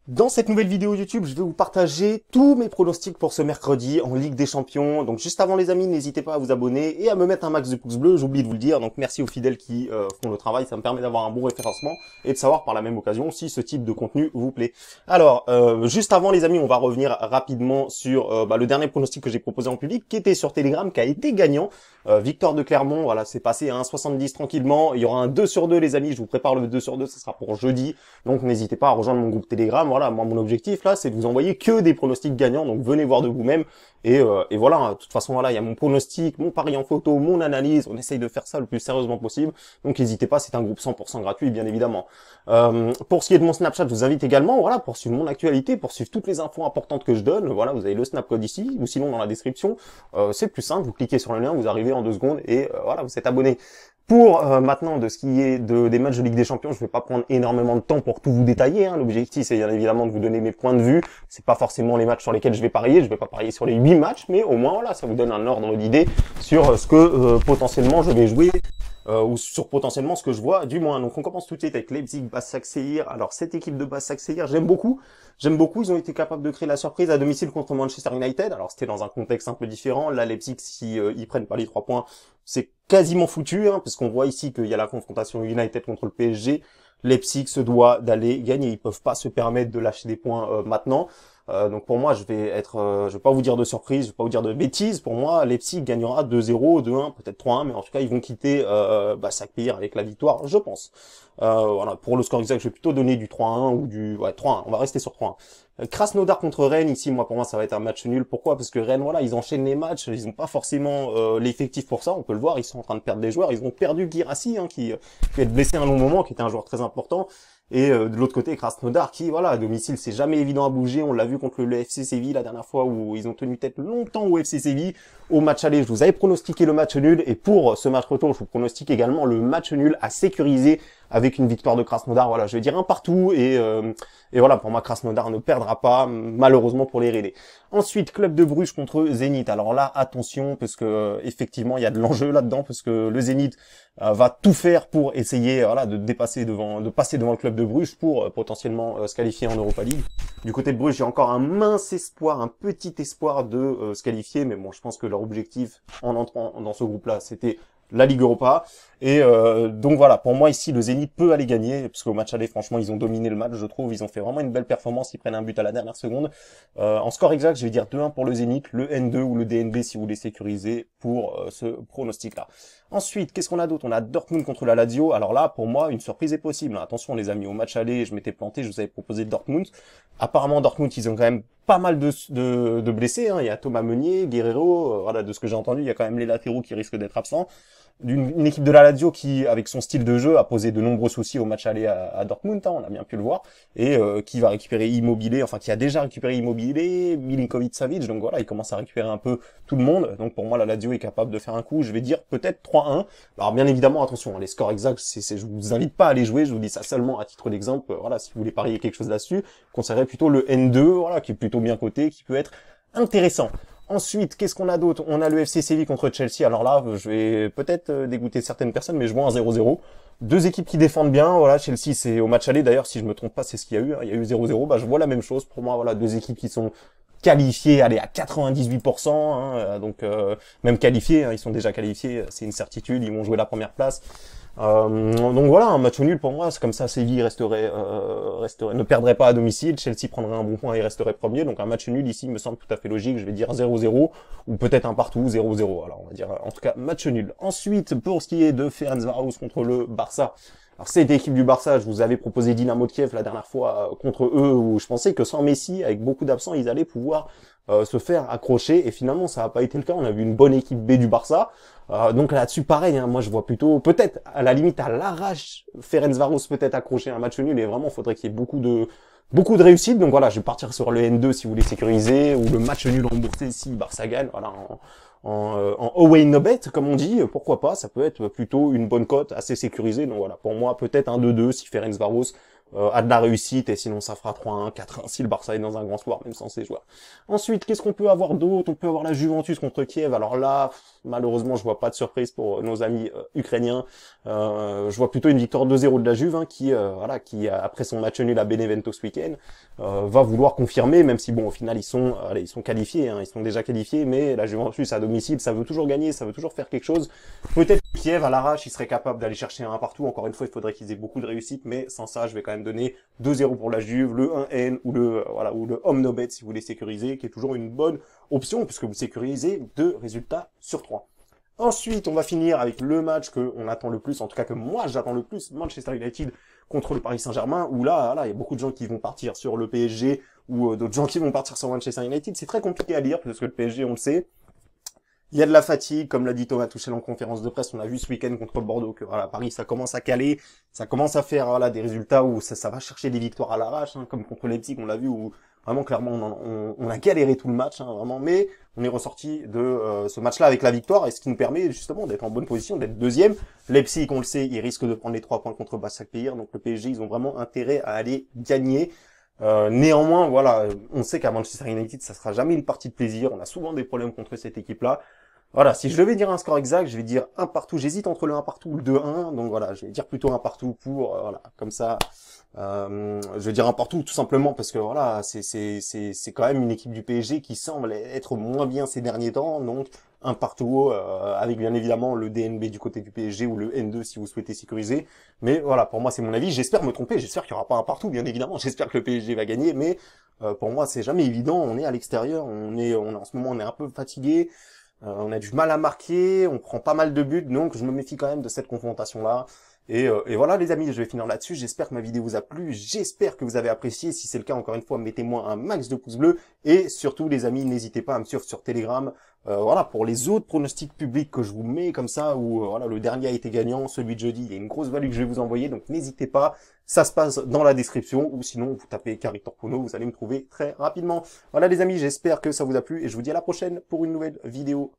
Dans cette nouvelle vidéo YouTube, je vais vous partager tous mes pronostics pour ce mercredi en Ligue des Champions. Donc juste avant les amis, n'hésitez pas à vous abonner et à me mettre un max de pouces bleus, j'oublie de vous le dire. Donc merci aux fidèles qui font le travail, ça me permet d'avoir un bon référencement et de savoir par la même occasion si ce type de contenu vous plaît. Alors, juste avant les amis, on va revenir rapidement sur le dernier pronostic que j'ai proposé en public, qui était sur Telegram, qui a été gagnant. Victoire de Clermont, voilà, c'est passé à 1,70 tranquillement. Il y aura un 2 sur 2 les amis, je vous prépare le 2 sur 2, ça sera pour jeudi. Donc n'hésitez pas à rejoindre mon groupe Telegram. Voilà, moi mon objectif là, c'est de vous envoyer que des pronostics gagnants. Donc venez voir de vous-même. Et voilà, hein, de toute façon voilà, il y a mon pronostic, mon pari en photo, mon analyse. On essaye de faire ça le plus sérieusement possible. Donc n'hésitez pas, c'est un groupe 100% gratuit, bien évidemment. Pour ce qui est de mon Snapchat, je vous invite également, voilà, pour suivre mon actualité, pour suivre toutes les infos importantes que je donne. Voilà, vous avez le Snap code ici, ou sinon dans la description. C'est plus simple, vous cliquez sur le lien, vous arrivez en 2 secondes et voilà, vous êtes abonné. Pour maintenant de ce qui est des matchs de Ligue des Champions, je vais pas prendre énormément de temps pour tout vous détailler. Hein. L'objectif, c'est bien évidemment de vous donner mes points de vue. C'est pas forcément les matchs sur lesquels je vais parier. Je vais pas parier sur les 8 matchs, mais au moins voilà, ça vous donne un ordre d'idée sur ce que potentiellement je vais jouer ou sur potentiellement ce que je vois du moins. Donc on commence tout de suite avec Leipzig, Başakşehir. Alors cette équipe de Başakşehir, j'aime beaucoup. J'aime beaucoup, ils ont été capables de créer la surprise à domicile contre Manchester United. Alors c'était dans un contexte un peu différent. Là, Leipzig, si ils prennent pas les 3 points, c'est quasiment foutu, hein, parce qu'on voit ici qu'il y a la confrontation United contre le PSG. Leipzig se doit d'aller gagner. Ils peuvent pas se permettre de lâcher des points maintenant. Donc pour moi, je vais pas vous dire de surprise, je vais pas vous dire de bêtises. Pour moi, Leipzig gagnera 2-0, 2-1, peut-être 3-1, mais en tout cas, ils vont quitter Başakşehir avec la victoire, je pense. Voilà, pour le score exact, je vais plutôt donner du 3-1 ou du 3-1. On va rester sur 3-1. Krasnodar contre Rennes, ici, moi, pour moi, ça va être un match nul. Pourquoi? Parce que Rennes, voilà, ils enchaînent les matchs, ils n'ont pas forcément l'effectif pour ça. On peut le voir, ils sont en train de perdre des joueurs. Ils ont perdu Guirassy, hein, qui est blessé un long moment, qui était un joueur très important. Et de l'autre côté, Krasnodar qui, voilà, à domicile, c'est jamais évident à bouger. On l'a vu contre le FC Séville la dernière fois où ils ont tenu tête longtemps au FC Séville. Au match aller, je vous avais pronostiqué le match nul. Et pour ce match retour, je vous pronostique également le match nul à sécuriser avec une victoire de Krasnodar. Voilà, je vais dire un partout. Et voilà, pour moi, Krasnodar ne perdra pas, malheureusement pour les Rennais. Ensuite, Club de Bruges contre Zénith. Alors là, attention, parce que effectivement, il y a de l'enjeu là-dedans, parce que le Zénith va tout faire pour essayer, voilà, de passer devant le Club de Bruges pour potentiellement se qualifier en Europa League. Du côté de Bruges, j'ai encore un mince espoir, un petit espoir de se qualifier, mais bon, je pense que leur objectif en entrant dans ce groupe-là, c'était la Ligue Europa. Et donc voilà, pour moi ici, le Zénith peut aller gagner, parce qu'au match aller, franchement, ils ont dominé le match, je trouve. Ils ont fait vraiment une belle performance, ils prennent un but à la dernière seconde. En score exact, je vais dire 2-1 pour le Zénith, le N2 ou le DNB si vous voulez sécuriser pour ce pronostic-là. Ensuite, qu'est-ce qu'on a d'autre? On a Dortmund contre la Lazio. Alors là, pour moi, une surprise est possible. Attention les amis, au match aller, je m'étais planté, je vous avais proposé Dortmund. Apparemment, Dortmund, ils ont quand même pas mal de blessés. Hein. Il y a Thomas Meunier, Guerreiro, voilà, de ce que j'ai entendu, il y a quand même les latéraux qui risquent d'être absents. Une équipe de la Lazio qui, avec son style de jeu, a posé de nombreux soucis au match aller à Dortmund, hein, on a bien pu le voir, et qui va récupérer Immobilier, enfin qui a déjà récupéré Immobilier, Milinkovic-Savic, donc voilà, il commence à récupérer un peu tout le monde, donc pour moi la Lazio est capable de faire un coup, je vais dire peut-être 3-1. Alors bien évidemment, attention, hein, les scores exacts, je vous invite pas à les jouer, je vous dis ça seulement à titre d'exemple, voilà, si vous voulez parier quelque chose là-dessus, je conseillerais plutôt le N2, voilà, qui est plutôt bien coté, qui peut être intéressant. Ensuite, qu'est-ce qu'on a d'autre? On a le FC Séville contre Chelsea. Alors là, je vais peut-être dégoûter certaines personnes, mais je vois un 0-0. Deux équipes qui défendent bien. Voilà, Chelsea, c'est au match aller. D'ailleurs, si je me trompe pas, c'est ce qu'il y a eu. Hein. Il y a eu 0-0. Bah, je vois la même chose. Pour moi, voilà, deux équipes qui sont qualifiées, allez, à 98%. Hein, donc, même qualifiées, hein, ils sont déjà qualifiés. C'est une certitude. Ils vont jouer la première place. Donc voilà, un match nul pour moi, c'est comme ça, Séville ne perdrait pas à domicile, Chelsea prendrait un bon point et resterait premier, donc un match nul ici me semble tout à fait logique, je vais dire 0-0, ou peut-être un partout, 0-0, alors on va dire, en tout cas, match nul. Ensuite, pour ce qui est de Ferencváros contre le Barça, alors cette équipe du Barça, je vous avais proposé Dynamo de Kiev la dernière fois contre eux, où je pensais que sans Messi, avec beaucoup d'absents, ils allaient pouvoir se faire accrocher, et finalement ça n'a pas été le cas, on a vu une bonne équipe B du Barça, donc là-dessus pareil, hein, moi je vois plutôt, peut-être à la limite à l'arrache, Ferencváros peut-être accrocher un match nul, et vraiment faudrait qu'il y ait beaucoup de réussite, donc voilà, je vais partir sur le N2 si vous voulez sécuriser, ou le match nul remboursé si Barça gagne, voilà, en away no bet, comme on dit, pourquoi pas, ça peut être plutôt une bonne cote, assez sécurisée, donc voilà, pour moi peut-être un 2-2 si Ferencváros a de la réussite, et sinon ça fera 3-1, 4-1 si le Barça est dans un grand soir, même sans ses joueurs. Ensuite, qu'est-ce qu'on peut avoir d'autre? On peut avoir la Juventus contre Kiev. Alors là, malheureusement, je vois pas de surprise pour nos amis ukrainiens. Je vois plutôt une victoire 2-0 de la Juve, hein, qui après son match nul à Benevento ce week-end, va vouloir confirmer, même si bon, au final ils sont qualifiés, hein, ils sont déjà qualifiés, mais la Juventus à domicile, ça veut toujours gagner, ça veut toujours faire quelque chose. Peut-être que Kiev à l'arrache, il serait capable d'aller chercher un partout. Encore une fois, il faudrait qu'ils aient beaucoup de réussite, mais sans ça, je vais quand même donner 2-0 pour la Juve, le 1N ou le Omnobet si vous voulez sécuriser, qui est toujours une bonne option puisque vous sécurisez 2 résultats sur 3. Ensuite, on va finir avec le match qu'on attend le plus, en tout cas que moi j'attends le plus, Manchester United contre le Paris Saint-Germain, où là, il y a beaucoup de gens qui vont partir sur le PSG, ou d'autres gens qui vont partir sur Manchester United. C'est très compliqué à lire, parce que le PSG, on le sait, il y a de la fatigue, comme l'a dit Thomas Tuchel en conférence de presse. On a vu ce week-end contre Bordeaux que Paris, ça commence à caler, ça commence à faire des résultats où ça va chercher des victoires à l'arrache, hein, comme contre Leipzig, on l'a vu, où vraiment clairement on a galéré tout le match, hein, vraiment. Mais on est ressorti de ce match-là avec la victoire, et ce qui nous permet justement d'être en bonne position, d'être deuxième. Leipzig, on le sait, il risque de prendre les 3 points contre Başakşehir, donc le PSG, ils ont vraiment intérêt à aller gagner. Néanmoins, voilà, on sait qu'à Manchester United, ça sera jamais une partie de plaisir. On a souvent des problèmes contre cette équipe-là. Voilà, si je devais dire un score exact, je vais dire un partout. J'hésite entre le 1 partout ou le 2-1. Donc voilà, je vais dire plutôt un partout pour, voilà, comme ça. Je vais dire un partout tout simplement parce que voilà, c'est quand même une équipe du PSG qui semble être moins bien ces derniers temps. Donc un partout, avec bien évidemment le DNB du côté du PSG ou le N2 si vous souhaitez sécuriser. Mais voilà, pour moi c'est mon avis. J'espère me tromper. J'espère qu'il n'y aura pas un partout, bien évidemment. J'espère que le PSG va gagner. Mais pour moi, c'est jamais évident. On est à l'extérieur. En ce moment, on est un peu fatigué. On a du mal à marquer, on prend pas mal de buts, donc je me méfie quand même de cette confrontation-là. Et voilà les amis, je vais finir là-dessus. J'espère que ma vidéo vous a plu, j'espère que vous avez apprécié. Si c'est le cas, encore une fois, mettez-moi un max de pouces bleus. Et surtout les amis, n'hésitez pas à me suivre sur Telegram. Voilà, pour les autres pronostics publics que je vous mets comme ça, où voilà, le dernier a été gagnant, celui de jeudi, il y a une grosse value que je vais vous envoyer, donc n'hésitez pas. Ça se passe dans la description, ou sinon vous tapez Carictor Pono, vous allez me trouver très rapidement. Voilà les amis, j'espère que ça vous a plu, et je vous dis à la prochaine pour une nouvelle vidéo.